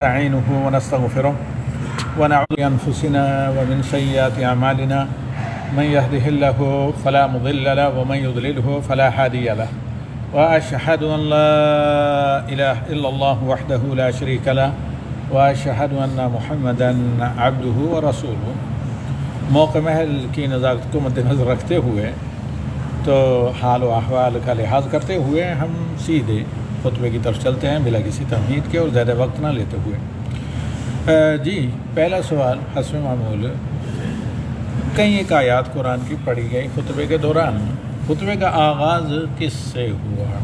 نستعينه ونستغفره ونعوذ بأنفسنا ومن سيئات أعمالنا من يهده الله فلا مضل له ومن يضلله فلا هادي له وأشهد أن لا إله إلا الله وحده لا شريك له وأشهد أن محمدا عبده ورسوله۔ موقع محل کی نزاکت کو مد نظر رکھتے ہوئے تو حال و احوال کا لحاظ کرتے ہوئے ہم سیدھے خطبے کی طرف چلتے ہیں بلا کسی تمہید کے اور زیادہ وقت نہ لیتے ہوئے۔ جی پہلا سوال حسب معمول کئی ایک آیات قرآن کی پڑھی گئی خطبے کے دوران، خطبے کا آغاز کس سے ہوا؟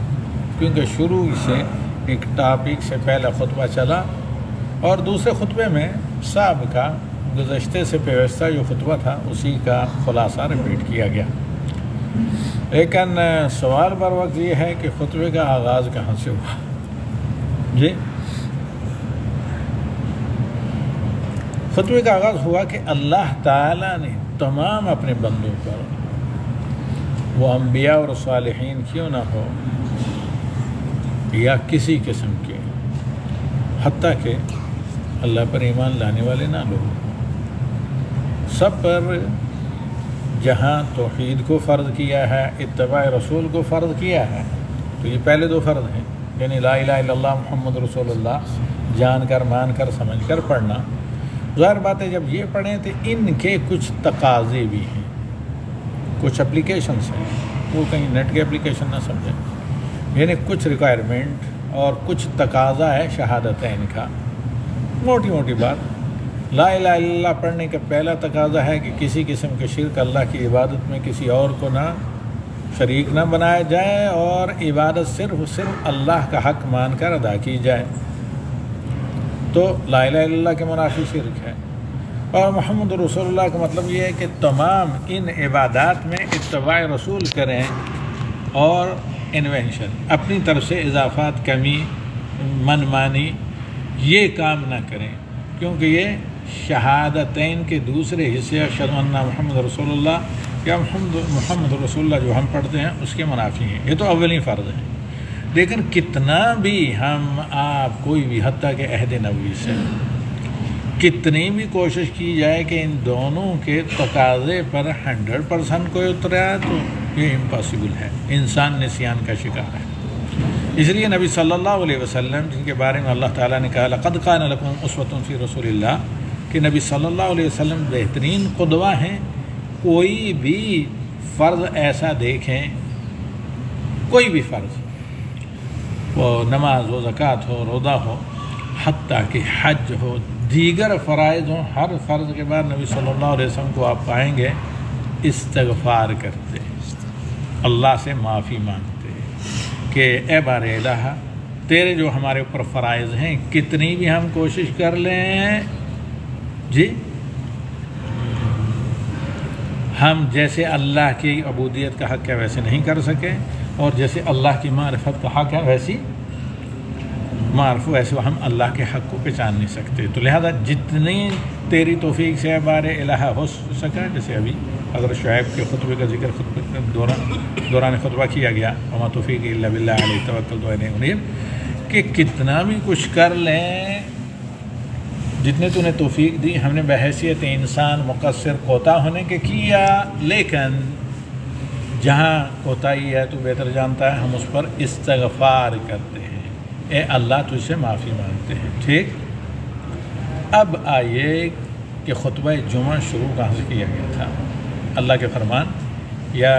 کیونکہ شروع سے ایک ٹاپک سے پہلا خطبہ چلا اور دوسرے خطبے میں سابقہ گزشتے سے پیوستہ جو خطبہ تھا اسی کا خلاصہ ریپیٹ کیا گیا، لیکن سوال بر وقت یہ ہے کہ خطبے کا آغاز کہاں سے ہوا؟ جی خطبے کا آغاز ہوا کہ اللہ تعالیٰ نے تمام اپنے بندوں پر، وہ انبیاء اور صالحین کیوں نہ ہو یا کسی قسم کے، حتیٰ کہ اللہ پر ایمان لانے والے نہ لوگ، سب پر جہاں توحید کو فرض کیا ہے، اتباع رسول کو فرض کیا ہے، تو یہ پہلے دو فرض ہیں، یعنی لا الہ الا اللہ محمد رسول اللہ جان کر مان کر سمجھ کر پڑھنا۔ ظاہر بات ہے جب یہ پڑھیں تو ان کے کچھ تقاضے بھی ہیں، کچھ اپلیکیشنس ہیں، وہ کہیں نیٹ کے اپلیکیشن نہ سمجھیں، یعنی کچھ ریکوائرمنٹ اور کچھ تقاضا ہے شہادتین کا۔ موٹی موٹی بات، لا الہ الا اللہ پڑھنے کا پہلا تقاضا ہے کہ کسی قسم کے شرک اللہ کی عبادت میں کسی اور کو نہ شریک نہ بنایا جائے اور عبادت صرف اللہ کا حق مان کر ادا کی جائے، تو لا الہ الا اللہ کے منافی شرک ہے۔ اور محمد رسول اللہ کا مطلب یہ ہے کہ تمام ان عبادات میں اتباع رسول کریں اور انوینشن، اپنی طرف سے اضافات، کمی، من مانی یہ کام نہ کریں، کیونکہ یہ شہادتین کے دوسرے حصے اشہد ان محمد رسول اللہ یا محمد رسول اللہ جو ہم پڑھتے ہیں اس کے منافی ہیں۔ یہ تو اولین فرض ہیں، لیکن کتنا بھی ہم آپ کوئی بھی حتیٰ کہ عہد نبوی سے کتنی بھی کوشش کی جائے کہ ان دونوں کے تقاضے پر 100% کوئی اترا تو یہ امپاسبل ہے، انسان نسیان کا شکار ہے۔ اس لیے نبی صلی اللہ علیہ وسلم جن کے بارے میں اللہ تعالیٰ نے کہا لقد کان لکم اسوۃ فی رسول اللہ، کہ نبی صلی اللہ علیہ وسلم بہترین قدوہ ہیں۔ کوئی بھی فرض ایسا دیکھیں، کوئی بھی فرض، وہ نماز ہو، زکوٰۃ ہو، روزہ ہو، حتیٰ کہ حج ہو، دیگر فرائض ہوں، ہر فرض کے بعد نبی صلی اللہ علیہ وسلم کو آپ پائیں گے استغفار کرتے، اللہ سے معافی مانگتے کہ اے بار الہ تیرے جو ہمارے اوپر فرائض ہیں کتنی بھی ہم کوشش کر لیں، جی ہم جیسے اللہ کی عبودیت کا حق ہے ویسے نہیں کر سکے، اور جیسے اللہ کی معرفت کا حق ہے ویسی ویسے ہم اللہ کے حق کو پہچان نہیں سکتے۔ تو لہذا جتنی تیری توفیق سے بار الہ ہو سکا، جیسے ابھی حضرت شعیب کے خطبے کا ذکر دوران خطبہ کیا گیا، وما توفیق الا باللہ علیہ توکلت والیہ انیب، کہ کتنا بھی کچھ کر لیں، جتنے تو نے توفیق دی ہم نے بحیثیت انسان مقصر کوتا ہونے کے کیا، لیکن جہاں کوتاہی ہے تو بہتر جانتا ہے، ہم اس پر استغفار کرتے ہیں، اے اللہ تجھ سے معافی مانگتے ہیں۔ ٹھیک، اب آئیے کہ خطبہ جمعہ شروع کہاں سے کیا گیا تھا؟ اللہ کے فرمان یا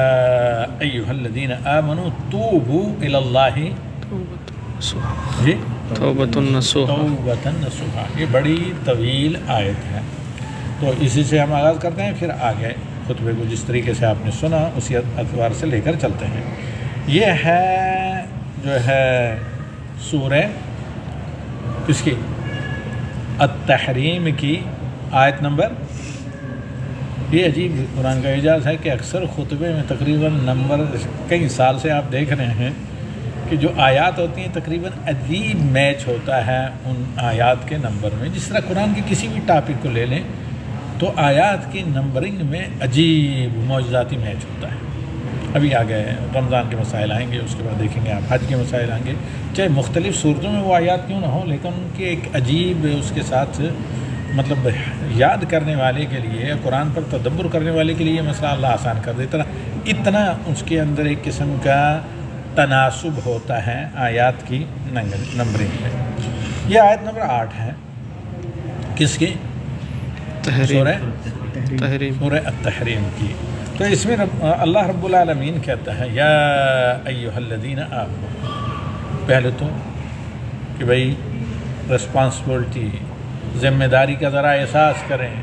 ایھا الذین آمنوا توبوا الی اللہ جی توبۃ نصوحا، یہ بڑی طویل آیت ہے، تو اسی سے ہم آغاز کرتے ہیں، پھر آگے خطبے کو جس طریقے سے آپ نے سنا اسی اعتبار سے لے کر چلتے ہیں۔ یہ ہے جو ہے سورہ کس کی؟ التحریم کی آیت نمبر۔ یہ عجیب قرآن کا اعجاز ہے کہ اکثر خطبے میں تقریباً نمبر، کئی سال سے آپ دیکھ رہے ہیں کہ جو آیات ہوتی ہیں تقریباً عجیب میچ ہوتا ہے ان آیات کے نمبر میں، جس طرح قرآن کے کسی بھی ٹاپک کو لے لیں تو آیات کی نمبرنگ میں عجیب معجزاتی میچ ہوتا ہے۔ ابھی آگے رمضان کے مسائل آئیں گے، اس کے بعد دیکھیں گے آپ حج کے مسائل آئیں گے، چاہے مختلف صورتوں میں وہ آیات کیوں نہ ہوں، لیکن ان کی ایک عجیب اس کے ساتھ مطلب یاد کرنے والے کے لیے، قرآن پر تدبر کرنے والے کے لیے یہ مسئلہ اللہ آسان کر دے، اتنا اس کے اندر ایک قسم کا تناسب ہوتا ہے آیات کی نمبرنگ میں۔ یہ آیت نمبر 8 ہے، کس کی؟ سورہ التحریم کی۔ تو اس میں اللہ رب العالمین کہتا ہے یا ایھا الذین آمنوا، پہلے تو کہ بھئی رسپانسبلٹی، ذمہ داری کا ذرا احساس کریں،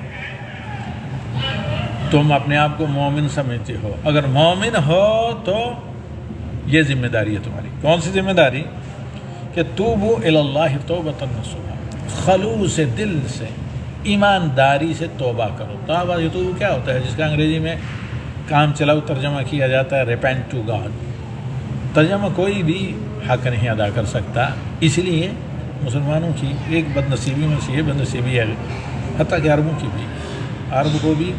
تم اپنے آپ کو مومن سمجھتے ہو، اگر مومن ہو تو یہ ذمہ داری ہے تمہاری۔ کون سی ذمہ داری؟ کہ توبوا الی اللہ توبۃ نصوحا، خلوص دل سے ایمانداری سے توبہ کرو۔ توبہ یتوب کیا ہوتا ہے، جس کا انگریزی میں کام چلاؤ ترجمہ کیا جاتا ہے ریپینٹ ٹو گاڈ۔ ترجمہ کوئی بھی حق نہیں ادا کر سکتا، اس لیے مسلمانوں کی ایک بد نصیبی میں سے یہ بد نصیبی ہے، حتیٰ کہ عربوں کی بھی، عرب کو بھی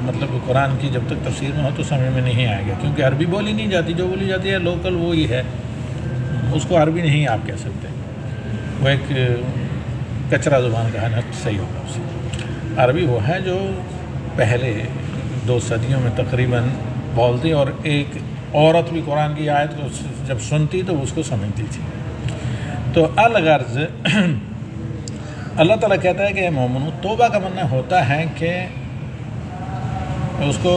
مطلب قرآن کی جب تک تفسیر میں ہو تو سمجھ میں نہیں آئے گا، کیونکہ عربی بولی نہیں جاتی، جو بولی جاتی ہے لوکل وہی ہے، اس کو عربی نہیں آپ کہہ سکتے، وہ ایک کچرا زبان کہنا صحیح ہوگا اسے۔ عربی وہ ہے جو پہلے 2 صدیوں میں تقریباً بولتی، اور ایک عورت بھی قرآن کی آیت کو جب سنتی تو اس کو سمجھتی تھی۔ تو الغرض اللہ تعالیٰ کہتا ہے کہ اے مومنو، توبہ کا معنی ہوتا ہے کہ اس کو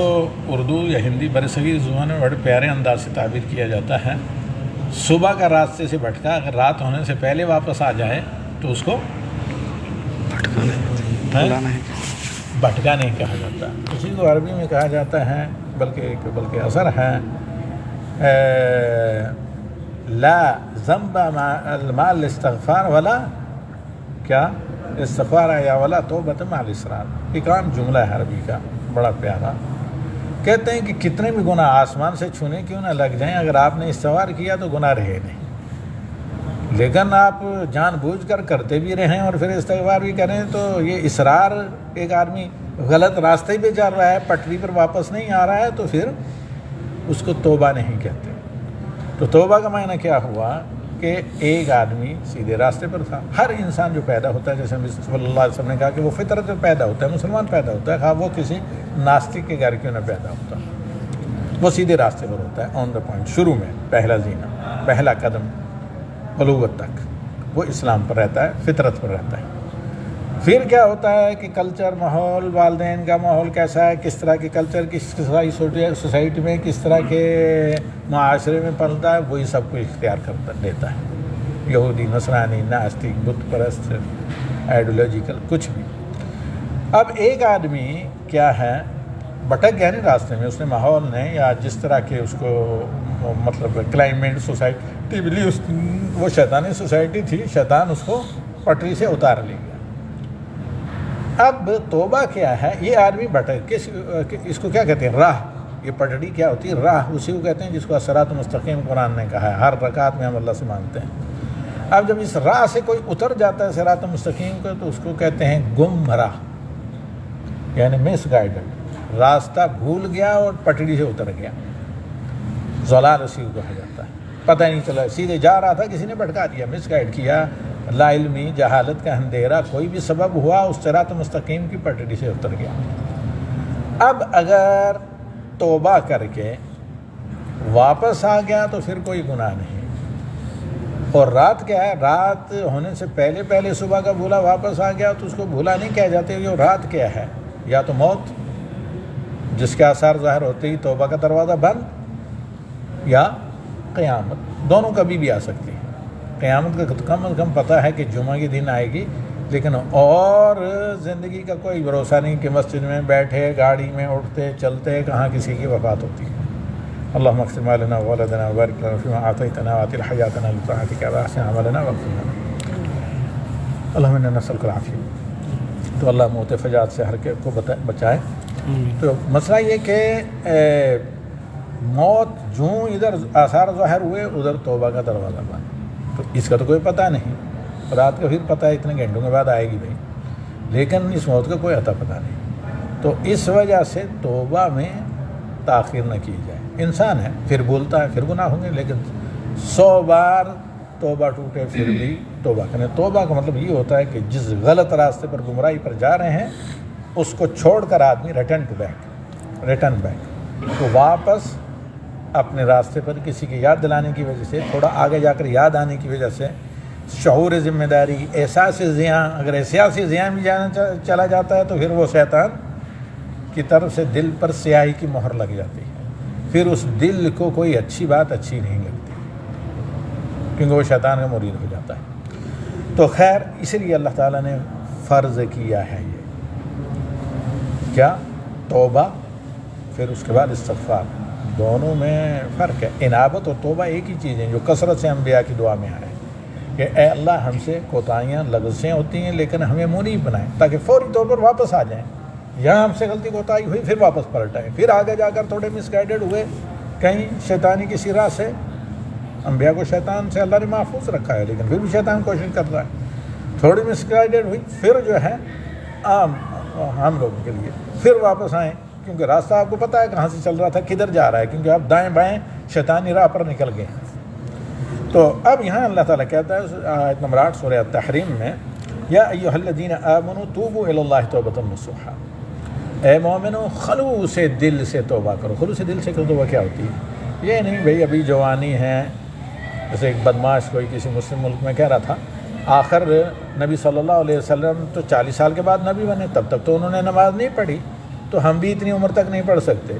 اردو یا ہندی برصغیر زبان میں بڑے پیارے انداز سے تعبیر کیا جاتا ہے، صبح کا راستے سے بھٹکا اگر رات ہونے سے پہلے واپس آ جائے تو اس کو بھٹکا نہیں کہا جاتا، اسی کو عربی میں کہا جاتا ہے، بلکہ اثر ہے لا ذنب مع الاستغفار ولا کیا استغفار یا ولا توبۃ مع الاصرار۔ ایک عام جملہ ہے عربی کا بڑا پیارا، کہتے ہیں کہ کتنے بھی گناہ آسمان سے چھونے کیوں نہ لگ جائیں، اگر آپ نے استغفار کیا تو گناہ رہے نہیں، لیکن آپ جان بوجھ کر کرتے بھی رہیں اور پھر استغفار بھی کریں تو یہ اصرار، ایک آدمی غلط راستے پہ چل رہا ہے، پٹری پر واپس نہیں آ رہا ہے تو پھر اس کو توبہ نہیں کہتے۔ تو توبہ کا معنی کیا ہوا کہ ایک آدمی سیدھے راستے پر تھا۔ ہر انسان جو پیدا ہوتا ہے، جیسے صلی اللہ علیہ وسلم نے کہا کہ وہ فطرت میں پیدا ہوتا ہے، مسلمان پیدا ہوتا ہے، خواہ وہ کسی ناستک کے گھر کیوں نہ پیدا ہوتا، وہ سیدھے راستے پر ہوتا ہے، آن دا پوائنٹ، شروع میں پہلا زینہ، پہلا قدم بلوغت تک وہ اسلام پر رہتا ہے، فطرت پر رہتا ہے۔ پھر کیا ہوتا ہے کہ کلچر، ماحول، والدین کا ماحول کیسا ہے، کس طرح کے کلچر، کس طرح کی سوسائٹی میں کس طرح کے معاشرے میں پلتا ہے، وہی سب کو اختیار کرتا لیتا ہے، یہودی، نصرانی، ناستک، بت پرست، آئیڈیولوجیکل، کچھ بھی۔ اب ایک آدمی کیا ہے بھٹک گیا نہیں راستے میں، اس نے ماحول نے یا جس طرح کے اس کو مطلب کلائمیٹ، سوسائٹی ملی، وہ شیطانی سوسائٹی تھی، شیطان اس کو پٹری سے اتار لے گیا۔ اب توبہ کیا ہے، یہ آدمی بھٹک، اس کو کیا کہتے ہیں، راہ، یہ پٹڑی کیا ہوتی ہے، راہ، اسی کو کہتے ہیں جس کو صراط مستقیم قرآن نے کہا ہے، ہر رکعت میں ہم اللہ سے مانگتے ہیں۔ اب جب اس راہ سے کوئی اتر جاتا ہے صراط مستقیم کو تو اس کو کہتے ہیں گمراہ، یعنی مس گائیڈڈ، راستہ بھول گیا اور پٹڑی سے اتر گیا، ضلال اسی کو کہا جاتا ہے، پتہ نہیں چلا، سیدھے جا رہا تھا، کسی نے بھٹکا دیا، مس گائیڈ کیا، لا علمی، جہالت کا اندھیرا، کوئی بھی سبب ہوا، اس صراط مستقیم کی پٹڑی سے اتر گیا۔ اب اگر توبہ کر کے واپس آ گیا تو پھر کوئی گناہ نہیں، اور رات کیا ہے، رات ہونے سے پہلے صبح کا بھولا واپس آ گیا تو اس کو بھولا نہیں کہہ جاتے، یہ رات کیا ہے، یا تو موت جس کے آثار ظاہر ہوتے ہی توبہ کا دروازہ بند، یا قیامت، دونوں کبھی بھی آ سکتی ہے۔ قیامت کا کم از کم پتہ ہے کہ جمعہ کے دن آئے گی، لیکن اور زندگی کا کوئی بھروسہ نہیں کہ مسجد میں بیٹھے، گاڑی میں اٹھتے چلتے کہاں کسی کی وفات ہوتی ہے۔ اللہم اقسم لنا وولدنا وبارک لنا فیما اعطیتنا وآتِ حیاتنا لطاعتک واحسن عملنا واغفر لنا، اللہم انا نسألک العافیہ۔ تو اللہ موت فجاعت سے ہر کو بچائے۔ تو مسئلہ یہ کہ موت جوں ادھر آثار ظاہر ہوئے ادھر توبہ کا دروازہ بند، تو اس کا تو کوئی پتہ نہیں، رات کا پھر پتہ ہے اتنے گھنٹوں کے بعد آئے گی بھائی، لیکن اس موت کا کوئی عطا پتہ نہیں، تو اس وجہ سے توبہ میں تاخیر نہ کی جائے۔ انسان ہے، پھر بولتا ہے، پھر گناہ ہوں گے، لیکن 100 بار توبہ ٹوٹے پھر بھی توبہ کریں۔ توبہ کا مطلب یہ ہوتا ہے کہ جس غلط راستے پر، گمراہی پر جا رہے ہیں، اس کو چھوڑ کر آدمی ریٹرن بیک، تو واپس اپنے راستے پر کسی کی یاد دلانے کی وجہ سے، تھوڑا آگے جا کر یاد آنے کی وجہ سے، شعور ذمہ داری، احساس زیاں، اگر احساس زیاں بھی چلا جاتا ہے تو پھر وہ شیطان کی طرف سے دل پر سیاہی کی مہر لگ جاتی ہے، پھر اس دل کو کوئی اچھی بات اچھی نہیں لگتی، کیونکہ وہ شیطان کا مرید ہو جاتا ہے۔ تو خیر، اسی لیے اللہ تعالیٰ نے فرض کیا ہے یہ کیا؟ توبہ، پھر اس کے بعد استغفار۔ دونوں میں فرق ہے۔ انابت اور توبہ ایک ہی چیز ہے، جو کثرت سے انبیاء کی دعا میں آئے کہ اے اللہ، ہم سے کوتاہیاں، لغزشیں ہوتی ہیں، لیکن ہمیں منیب بنائیں تاکہ فوری طور پر واپس آ جائیں۔ یہاں ہم سے غلطی کوتاہی ہوئی، پھر واپس پلٹ آئیں، پھر آگے جا کر تھوڑے مس گائیڈڈ ہوئے کہیں شیطانی کسی راہ سے۔ انبیاء کو شیطان سے اللہ نے محفوظ رکھا ہے، لیکن پھر بھی شیطان کوشش کر رہا ہے، تھوڑی مس گائیڈڈ ہوئی، پھر جو ہے عام ہم لوگوں کے لیے پھر واپس آئیں، کیونکہ راستہ آپ کو پتہ ہے کہاں سے چل رہا تھا، کدھر جا رہا ہے، کیونکہ آپ دائیں بائیں شیطانی راہ پر نکل گئے ہیں۔ تو اب یہاں اللہ تعالیٰ کہتا ہے آیت نمبر 8 سورہ التحریم میں، یا ایھا الذین آمنوا توبوا الی اللہ توبۃ نصوحا، اے مومنو خلوص دل سے توبہ کرو۔ خلوص دل سے توبہ کیا ہوتی ہے؟ یہ نہیں بھئی ابھی جوانی ہے، جیسے ایک بدماش کوئی کسی مسلم ملک میں کہہ رہا تھا، آخر نبی صلی اللہ علیہ وسلم تو 40 سال کے بعد نبی بنے، تب تک تو انہوں نے نماز نہیں پڑھی، تو ہم بھی اتنی عمر تک نہیں پڑھ سکتے۔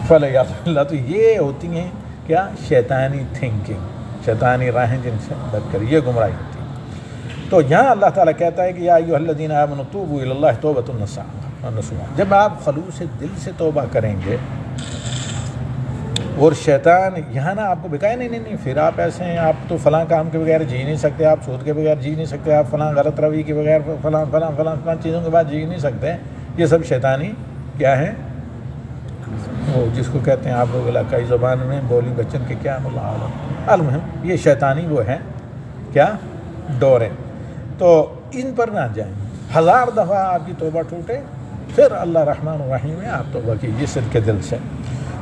فلیعذ اللہ، تو یہ ہوتی ہیں کیا؟ شیطانی تھنکنگ، شیطانی راہیں جن سے بد کر، یہ گمراہی ہوتی ہے۔ تو یہاں اللہ تعالیٰ کہتا ہے کہ یا ایھا الذین آمنوا توبوا الی اللہ توبۃ نصوحا، جب آپ خلوص دل سے توبہ کریں گے، اور شیطان یہاں نا آپ کو بکائے نہیں، پھر آپ ایسے ہیں، آپ تو فلاں کام کے بغیر جی نہیں سکتے، آپ سود کے بغیر جی نہیں سکتے، آپ فلاں غلط روی کے بغیر فلاں چیزوں کے بعد جی نہیں سکتے، یہ سب شیطانی کیا ہے؟ وہ جس کو کہتے ہیں آپ لوگ علاقائی زبان میں بولی بچن کے کیا، اللہ عالم، المہم یہ شیطانی وہ ہیں کیا؟ ڈوریں۔ تو ان پر نہ جائیں، 1000 دفعہ آپ کی توبہ ٹوٹے، پھر اللہ رحمٰن الرحیم ہے، آپ توبہ کیجیے صدق کے دل سے۔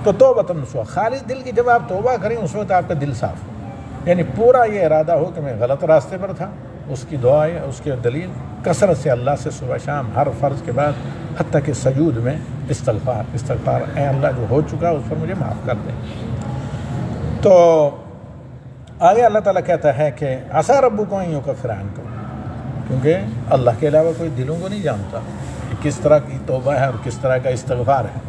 تو توبۃ نصوحا، خالص دل کی جب آپ توبہ کریں اس وقت آپ کا دل صاف ہو، یعنی پورا یہ ارادہ ہو کہ میں غلط راستے پر تھا، اس کی دعا ہے، اس کے دلیل کثرت سے اللہ سے صبح شام ہر فرض کے بعد، حتیٰ کہ سجود میں استغفار، اے اللہ جو ہو چکا اس پر مجھے معاف کر دیں۔ تو آگے اللہ تعالیٰ کہتا ہے کہ عسیٰ ربکم ان یکفر عنکم، کیونکہ اللہ کے علاوہ کوئی دلوں کو نہیں جانتا کہ کس طرح کی توبہ ہے اور کس طرح کا استغفار ہے،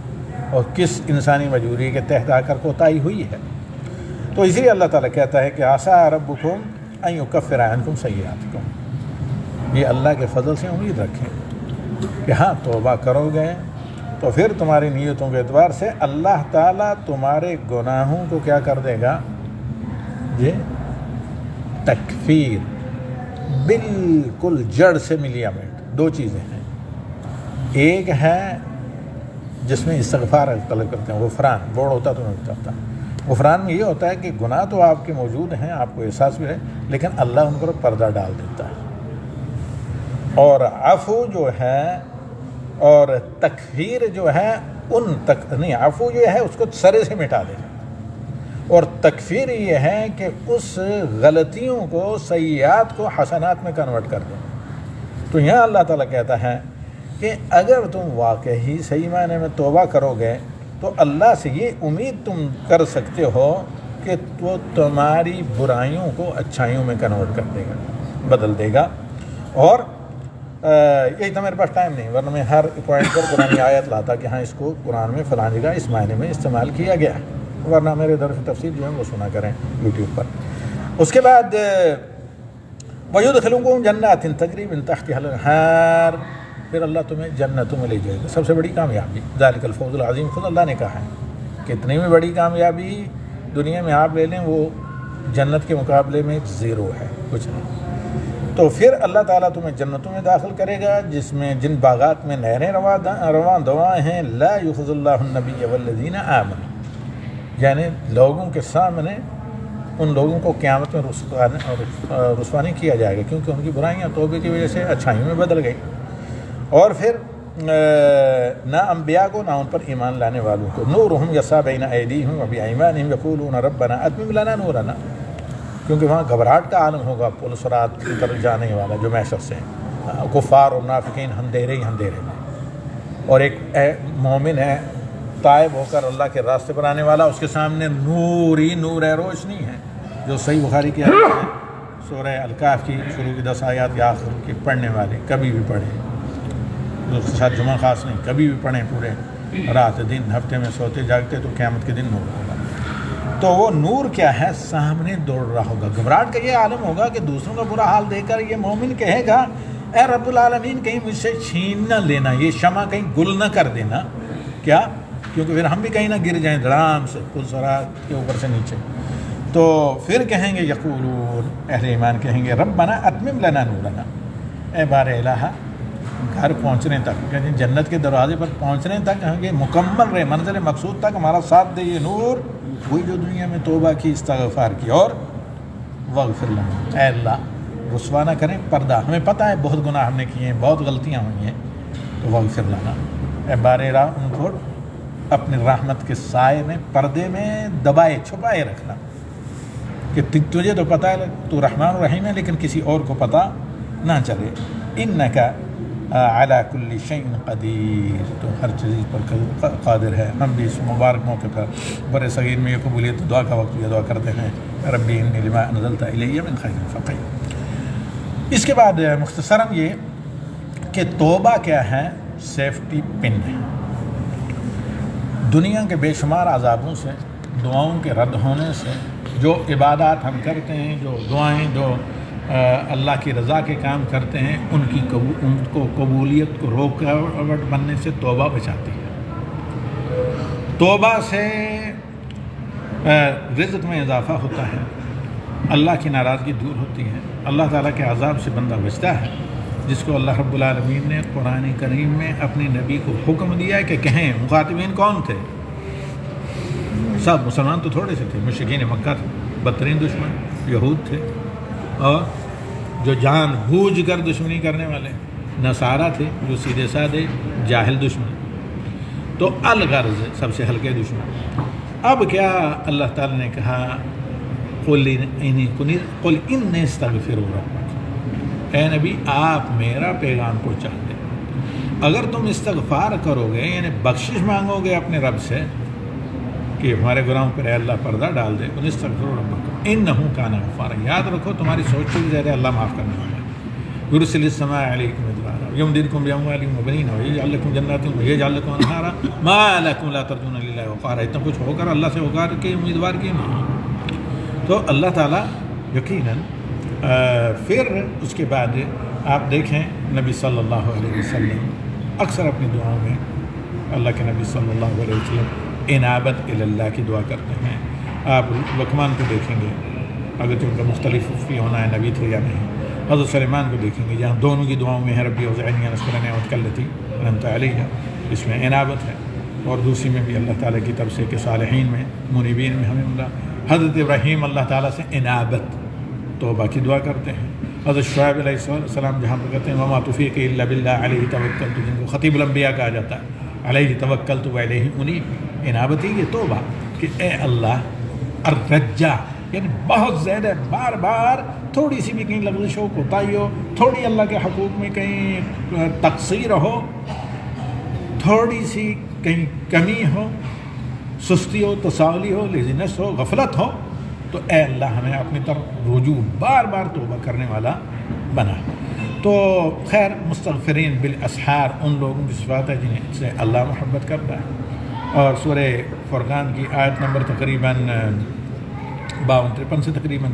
اور کس انسانی مجبوری کے تحت آ کر کوتاہی ہوئی ہے۔ تو اسی لیے اللہ تعالیٰ کہتا ہے کہ عسیٰ ربکم ان یکفر عنکم سیئاتکم، یہ اللہ کے فضل سے امید رکھیں کہ ہاں توبہ کرو گے تو پھر تمہاری نیتوں کے اعتبار سے اللہ تعالیٰ تمہارے گناہوں کو کیا کر دے گا؟ یہ تکفیر، بالکل جڑ سے ملیا میٹ۔ 2 چیزیں ہیں، ایک ہے جس میں استغفار طلب کرتے ہیں، غفران، بوڑھ ہوتا تو نہیں چاہتا۔ غفران میں یہ ہوتا ہے کہ گناہ تو آپ کے موجود ہیں، آپ کو احساس بھی ہے، لیکن اللہ ان پر پردہ ڈال دیتا ہے۔ اور عفو جو ہے اور تکفیر جو ہے، عفو جو ہے اس کو سرے سے مٹا دے گا، اور تکفیر یہ ہے کہ اس غلطیوں کو، سیئات کو حسنات میں کنورٹ کر دیں۔ تو یہاں اللہ تعالیٰ کہتا ہے کہ اگر تم واقعی صحیح معنی میں توبہ کرو گے تو اللہ سے یہ امید تم کر سکتے ہو کہ وہ تمہاری برائیوں کو اچھائیوں میں کنورٹ کر دے گا، بدل دے گا۔ اور یہی تو میرے پاس ٹائم نہیں، ورنہ میں ہر پوائنٹ پر قرآن آیت لاتا کہ ہاں اس کو قرآن میں فلاں جگہ اس معنی میں استعمال کیا گیا ہے، ورنہ میرے درس تفسیر جو ہے وہ سنا کریں یوٹیوب پر۔ اس کے بعد وَيُدْخِلُكُمْ جَنَّاتٍ تَجْرِي مِن تَحْتِهَا الْأَنْهَارُ، پھر اللہ تمہیں جنتوں میں لے جائے گا، سب سے بڑی کامیابی، ذَلِكَ الْفَوْزُ الْعَظِيمُ، خود اللہ نے کہا ہے کہ اتنی بھی بڑی کامیابی دنیا میں آپ لے لیں وہ جنت کے مقابلے میں 0 ہے، کچھ نہیں۔ تو پھر اللہ تعالیٰ تمہیں جنتوں میں داخل کرے گا جس میں جن باغات میں نہریں رواں دواں ہیں، لا یخزی اللہ النبی والذین آمنوا، یعنی لوگوں کے سامنے ان لوگوں کو قیامت میں رسوا نہیں کیا جائے گا، کیونکہ ان کی برائیاں توبے کی وجہ سے اچھائیوں میں بدل گئی۔ اور پھر نہ انبیاء کو نہ ان پر ایمان لانے والوں کو. نورہم یسعی بین ایدیہم و بایمانہم یقولون ربنا اتمم لنا نورنا، کیونکہ وہاں گھبراہٹ کا عالم ہوگا پل صراط کی طرف جانے والا جو محشر سے کفار اور منافقین اندھیرے ہی اندھیرے میں، اور ایک مومن ہے طائب ہو کر اللہ کے راستے پر آنے والا، اس کے سامنے نور ہی نور ہے، روشنی ہے. جو صحیح بخاری کی آیت ہے سورہ الکہف کی شروع کی 10 آیات یا آخر کی پڑھنے والے کبھی بھی پڑھیں، اس کے ساتھ جمعہ خاص نہیں، کبھی بھی پڑھیں پورے رات دن ہفتے میں سوتے جاگتے تو قیامت کے دن نور ہوگا. تو وہ نور کیا ہے؟ سامنے دوڑ رہا ہوگا. گھبراہٹ کا یہ عالم ہوگا کہ دوسروں کا برا حال دیکھ کر یہ مومن کہے گا اے رب العالمین کہیں مجھ سے چھین نہ لینا، یہ شمع کہیں گل نہ کر دینا. کیا؟ کیونکہ پھر ہم بھی کہیں نہ گر جائیں دھڑام سے پل صراط کے اوپر سے نیچے. تو پھر کہیں گے یقولون، اہل ایمان کہیں گے ربنا اتمم لنا نورنا، اے بار الہ گھر پہنچنے تک، یعنی جنت کے دروازے پر پہنچنے تک کہیں گے مکمل رہے، منزل مقصود تک ہمارا ساتھ دے یہ نور، وہی جو دنیا میں توبہ کی، استغفار کی، اور واغفر لنا، اے اللہ رسوا نہ کریں، پردہ، ہمیں پتہ ہے بہت گناہ ہم نے کیے ہیں، بہت غلطیاں ہوئی ہیں، تو واغفر لنا، اے بار الہ ان کو اپنی رحمت کے سائے میں، پردے میں دبائے چھپائے رکھنا، کہ تجھے تو پتہ ہے تو رحمان الرحیم ہے، لیکن کسی اور کو پتہ نہ چلے. انک علی کل شیء قدیر، تو ہر چیز پر قادر ہے. ہم بھی اس مبارک موقع پر برِ صغیر میں یہ قبولیت دعا کا وقت یہ دعا کرتے ہیں ربی انی لما انزلت الی من خیر فقیر. اس کے بعد مختصراً یہ کہ توبہ کیا ہے؟ سیفٹی پن ہے. دنیا کے بے شمار عذابوں سے، دعاؤں کے رد ہونے سے، جو عبادات ہم کرتے ہیں، جو دعائیں، جو اللہ کی رضا کے کام کرتے ہیں، ان کو قبولیت کو رکاوٹ بننے سے توبہ بچاتی ہے. توبہ سے رزق میں اضافہ ہوتا ہے، اللہ کی ناراضگی دور ہوتی ہے، اللہ تعالیٰ کے عذاب سے بندہ بچتا ہے، جس کو اللہ رب العالمین نے قرآن کریم میں اپنے نبی کو حکم دیا ہے کہ کہیں. مخاطبین کون تھے؟ سب مسلمان تو تھوڑے سے تھے، مشرکین مکہ تھے، بدترین دشمن یہود تھے، اور جو جان بوجھ کر دشمنی کرنے والے نصارہ تھے، جو سیدھے سادھے جاہل دشمن. تو الغرض سب سے ہلکے دشمن. اب کیا اللہ تعالیٰ نے کہا قل انی استغفروا ربکم، اے نبی آپ میرا پیغام پہنچا دیں، اگر تم استغفار کرو گے یعنی بخشش مانگو گے اپنے رب سے کہ ہمارے گناہوں پر اے اللہ پردہ ڈال دے، استغفروا ربکم انہ کان غفارا، یاد رکھو تمہاری سوچ سے بھی زیادہ اللہ معاف کرنے والا ہے. یرسل السماء علیکم مدرارا یمددکم باموال وبنین ویجعل لکم جنات ویجعل لکم انہارا ما لکم لا ترجون للہ وقارا. اتنا کچھ ہو کر اللہ سے وقار کے امیدوار کیوں نہیں؟ تو اللہ تعالیٰ یقیناً پھر اس کے بعد آپ دیکھیں نبی صلی اللہ علیہ وسلم اکثر اپنی دعاؤں میں، اللہ کے نبی صلی اللہ علیہ وسلم انابت اللہ کی دعا کرتے ہیں. آپ لقمان کو دیکھیں گے، اگرچہ ان کا مختلف فی ہونا ہے نبی تھے یا نہیں. حضرت سلیمان کو دیکھیں گے جہاں دونوں کی دعاؤں میں ہے ربی اوزعنی ان اشکر نعمتک التی انعمت علیہ، اس میں انابت ہے، اور دوسری میں بھی اللہ تعالیٰ کی طرف سے کہ صالحین میں، منیبین میں ہمیں ملا. حضرت ابراہیم اللہ تعالیٰ سے انابت توبہ کی دعا کرتے ہیں. حضرت شعیب علیہ السلام جہاں پہ کہتے ہیں وما توفیقی الا باللہ علیہ توکلت، جن کو خطیب الانبیاء کہا جاتا ہے، علیہ توکلت والیہ انیب. انابت یہ توبہ کہ اے اللہ الرجا، یعنی بہت زیادہ بار بار تھوڑی سی بھی کہیں لغزش ہو، کوتاہی ہو، تھوڑی اللہ کے حقوق میں کہیں تقصیر ہو، تھوڑی سی کہیں کمی ہو، سستی ہو، تساہلی ہو، لیزینس ہو، غفلت ہو، تو اے اللہ ہمیں اپنی طرف رجوع بار بار توبہ کرنے والا بنا. تو خیر مستغفرین بالاسحار ان لوگوں کی صفات ہے جنہیں سے اللہ محبت کرتا ہے. اور سورہ فرقان کی آیت نمبر تقریباً 52-53 سے تقریباً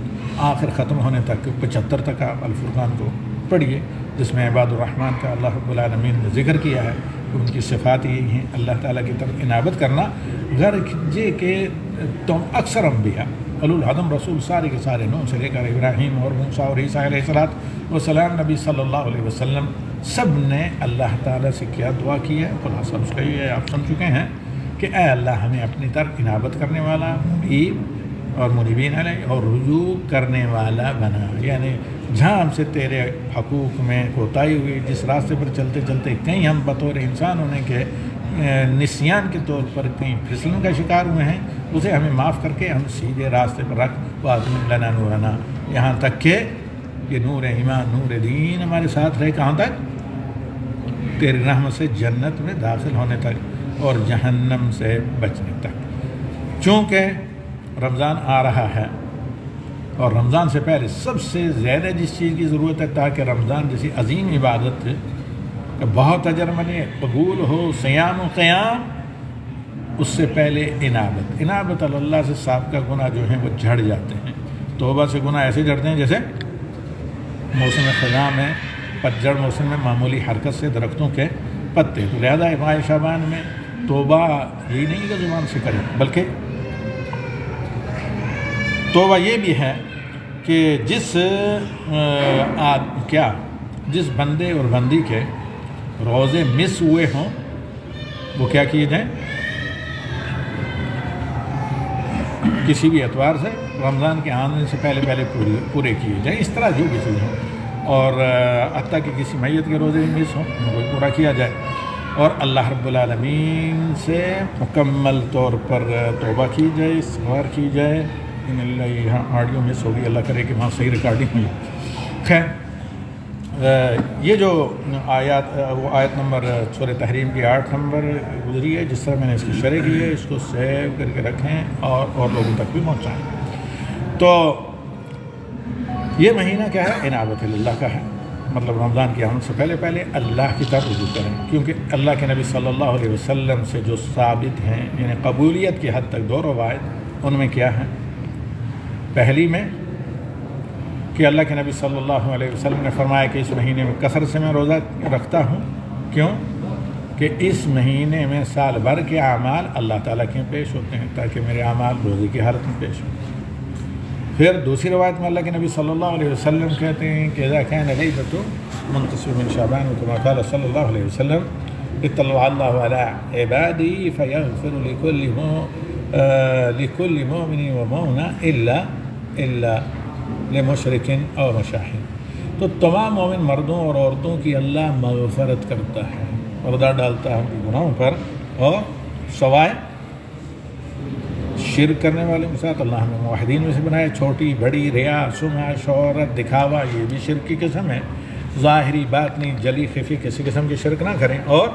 آخر ختم ہونے تک 75 تک آپ الفرقان کو پڑھیے، جس میں عباد الرحمن کا اللہ رب العالمین نے ذکر کیا ہے. ان کی صفات یہی ہیں اللہ تعالیٰ کی طرف انابت کرنا، غرض کہ تم اکثر انبیاء العظم رسول سارے کے سارے نو سے لے کر ابراہیم اور موسیٰ اور عیسیٰ علیہ الصلوۃ والسلام نبی صلی اللہ علیہ وسلم سب نے اللہ تعالیٰ سے کیا دعا کی ہے. خلاصہ اس کا یہ آپ سن چکے ہیں کہ اے اللہ ہمیں اپنی طرف انابت کرنے والا، منیب اور منیبین علیہ اور رجوع کرنے والا بنا. یعنی جہاں ہم سے تیرے حقوق میں کوتاہی ہوئی، جس راستے پر چلتے چلتے کہیں ہم بطور انسان ہونے کے نسیان کے طور پر کہیں پھسلن کا شکار ہوئے ہیں، اسے ہمیں معاف کر کے ہم سیدھے راستے پر رکھ، وَأَتْمِمْ لَنَا نُورَنَا، یہاں تک کہ یہ نور ایمان نور دین ہمارے ساتھ رہے، کہاں تک؟ تیری رحمت سے جنت میں داخل ہونے تک اور جہنم سے بچنے تک۔ چونکہ رمضان آ رہا ہے اور رمضان سے پہلے سب سے زیادہ جس چیز کی ضرورت ہے تاکہ رمضان جیسی عظیم عبادت بہت اجر ملے، قبول ہو، صیام و قیام، اس سے پہلے انابت اللہ سے سابقہ گناہ جو ہیں وہ جھڑ جاتے ہیں۔ توبہ سے گناہ ایسے جھڑتے ہیں جیسے موسم خزاں میں، پتجھڑ موسم میں معمولی حرکت سے درختوں کے پتے۔ تو لہذا ماہ شعبان میں توبہ یہی نہیں کہ زبان سے کریں، بلکہ توبہ یہ بھی ہے کہ جس بندے اور بندی کے روزے مس ہوئے ہوں وہ کیا کیے جائیں؟ کسی بھی اعتبار سے رمضان کے آنے سے پہلے پورے کیے جائیں، اس طرح جو بھی چیزیں ہوں، اور حتیٰ کہ کسی میت کے روزے بھی مس ہوں وہ پورا کیا جائے، اور اللہ رب العالمین سے مکمل طور پر توبہ کی جائے، استغفار کی جائے۔ ان اللہ یہاں آڈیو مس ہوگی، اللہ کرے کہ وہاں صحیح ریکارڈنگ ہوئی۔ خیر، یہ جو آیت نمبر سورہ تحریم کی 8 نمبر گزری ہے، جس طرح میں نے اس کی شرح کی ہے، اس کو سیو کر کے رکھیں اور لوگوں تک بھی پہنچائیں۔ تو یہ مہینہ کیا ہے؟ انابت اللہ کا ہے، مطلب رمضان کی آمد سے پہلے اللہ کی طرف رجوع کریں، کیونکہ اللہ کے نبی صلی اللہ علیہ وسلم سے جو ثابت ہیں، یعنی قبولیت کی حد تک 2 روایت، ان میں کیا ہے؟ پہلی میں کہ اللہ کے نبی صلی اللہ علیہ وسلم نے فرمایا کہ اس مہینے میں کثرت سے میں روزہ رکھتا ہوں، کیوں؟ کہ اس مہینے میں سال بھر کے اعمال اللہ تعالیٰ کے پیش ہوتے ہیں تاکہ میرے اعمال روزے کی حالت میں پیش ہوں۔ پھر دوسری روایت میں اللہ کے نبی صلی اللہ علیہ وسلم کہتے ہیں کہ اذا كان ليلة منتصف من شعبان وكما قال صلی اللہ علیہ وسلم اطلع اللہ علی عبادی فیغفر لكل مؤمن ومؤمنة الا لمشرک او مشاہد۔ تو تمام مومن مردوں اور عورتوں کی اللہ مغفرت کرتا ہے، پردہ ڈالتا ہے ان کے گناہوں پر، اور سوائے شرک کرنے والوں کے ساتھ اللہ ہمیں موحدین میں سے بنائے۔ چھوٹی بڑی ریا، سمعہ، شہرت، دکھاوا، یہ بھی شرک کی قسم ہے۔ ظاہری باطنی جلی خفی کسی قسم کی شرک نہ کریں، اور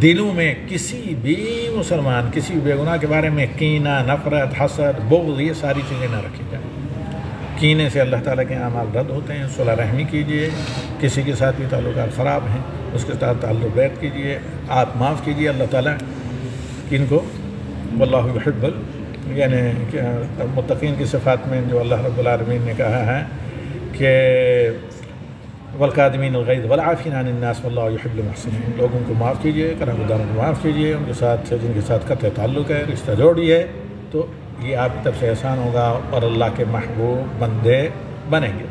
دلوں میں کسی بھی مسلمان کسی بے گناہ کے بارے میں کینہ، نفرت، حسد، بغض، یہ ساری چیزیں نہ رکھی جائیں۔ کینے سے اللہ تعالیٰ کے اعمال رد ہوتے ہیں۔ صلح رحمی کیجیے، کسی کے ساتھ بھی تعلقات خراب ہیں اس کے ساتھ تعلق بیت کیجیے، آپ معاف کیجیے۔ اللہ تعالیٰ کن کو؟ واللہ یحب یعنی متقین کی صفات میں جو اللہ رب العالمین نے کہا ہے کہ والکاظمین الغیظ والعافین عن الناس واللہ یحب المحسنین، لوگوں کو معاف کیجیے، کرم گزاروں کو معاف کیجیے، ان کے ساتھ جن کے ساتھ قطع تعلق ہے، رشتہ جوڑیے، تو یہ آپ کی طرف سے احسان ہوگا اور اللہ کے محبوب بندے بنیں گے۔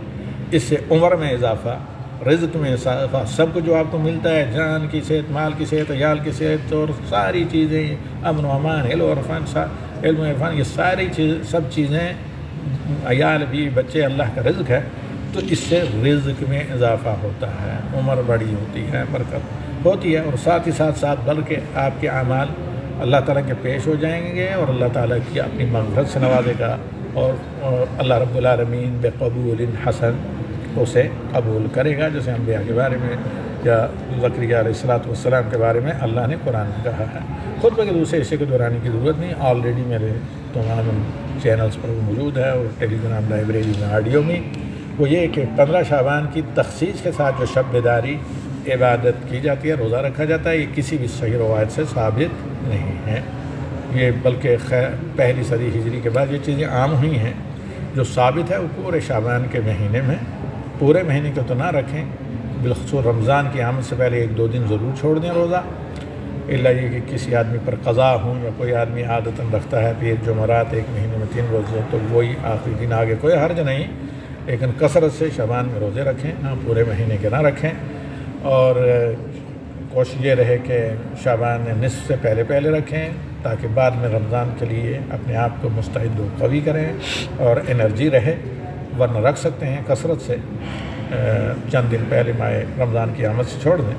اس سے عمر میں اضافہ، رزق میں اضافہ، سب کو جو آپ کو ملتا ہے، جان کی صحت، مال کی صحت، عیال کی صحت، اور ساری چیزیں، امن و امان، علم و عرفان، یہ ساری سب چیزیں، عیال بھی، بچے، اللہ کا رزق ہے، تو اس سے رزق میں اضافہ ہوتا ہے، عمر بڑی ہوتی ہے، برکت ہوتی ہے، اور ساتھ ہی ساتھ بلکہ آپ کے اعمال اللہ تعالیٰ کے پیش ہو جائیں گے اور اللہ تعالیٰ کی اپنی مغفرت سے نوازے گا، اور اللہ رب العالمین بقبول حسن اسے قبول کرے گا، جیسے انبیاء کے بارے میں یا زکریا علیہ السلام کے بارے میں اللہ نے قرآن میں کہا ہے۔ خطبے کے دوسرے حصے کو دہرانے کی ضرورت نہیں، آلریڈی میرے تمام چینلز پر موجود ہے، اور ٹیلی گرام لائبریری میں آڈیو میں۔ وہ یہ کہ 15 شعبان کی تخصیص کے ساتھ جو شب بیداری عبادت کی جاتی ہے، روزہ رکھا جاتا ہے، یہ کسی بھی صحیح روایت سے ثابت نہیں ہے، یہ بلکہ پہلی صدی ہجری کے بعد یہ چیزیں عام ہوئی ہیں۔ جو ثابت ہے وہ پورے شعبان کے مہینے میں، پورے مہینے کو تو نہ رکھیں، بالخصوص رمضان کی آمد سے پہلے 1-2 دن ضرور چھوڑ دیں روزہ، الا یہ کہ کسی آدمی پر قضا ہوں یا کوئی آدمی عادتاً رکھتا ہے پیر جمعرات ایک مہینے میں 3 روزے، تو وہی آخری دن آگے کوئی حرج نہیں، لیکن کثرت سے شعبان میں روزے رکھیں، ہاں پورے مہینے کے نہ رکھیں، اور کوشش یہ رہے کہ شعبان نصف سے پہلے رکھیں تاکہ بعد میں رمضان کے لیے اپنے آپ کو مستعد و قوی کریں اور انرجی رہے۔ ورنہ رکھ سکتے ہیں کثرت سے، چند دن پہلے ماہ رمضان کی آمد سے چھوڑ دیں،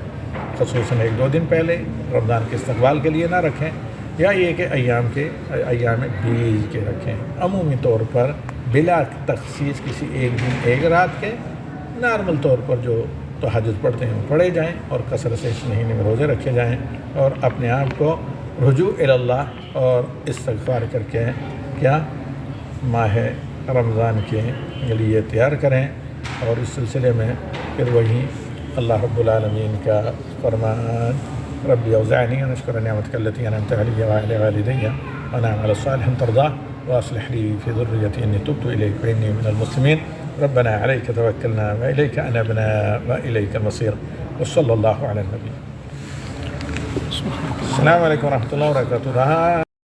خصوصاً 1-2 دن پہلے رمضان کے استقبال کے لیے نہ رکھیں، یا یہ کہ ایام بیج کے رکھیں، عمومی طور پر بلا تخصیص کسی ایک دن ایک رات کے، نارمل طور پر جو تہجد پڑھتے ہیں وہ پڑھے جائیں، اور کثرت سے اس مہینے میں روزے رکھے جائیں، اور اپنے آپ کو رجوع اللہ اور استغفار کر کے کیا ماہ رمضان کے لیے تیار کریں۔ اور اس سلسلے میں پھر وہی اللہ رب العالمین کا فرمان، ربی اوزعنی ان اشکر نعمتک التی انعمت علی وعلی والدی وان اعمل صالحا ترضاه واصلح لي في ذريتي اني تبت اليك واني من المسلمين ربنا عليك توكلنا واليك انبنا واليك المصير وصلى الله على النبي۔ السلام علیکم ورحمۃ اللہ وبرکاتہ۔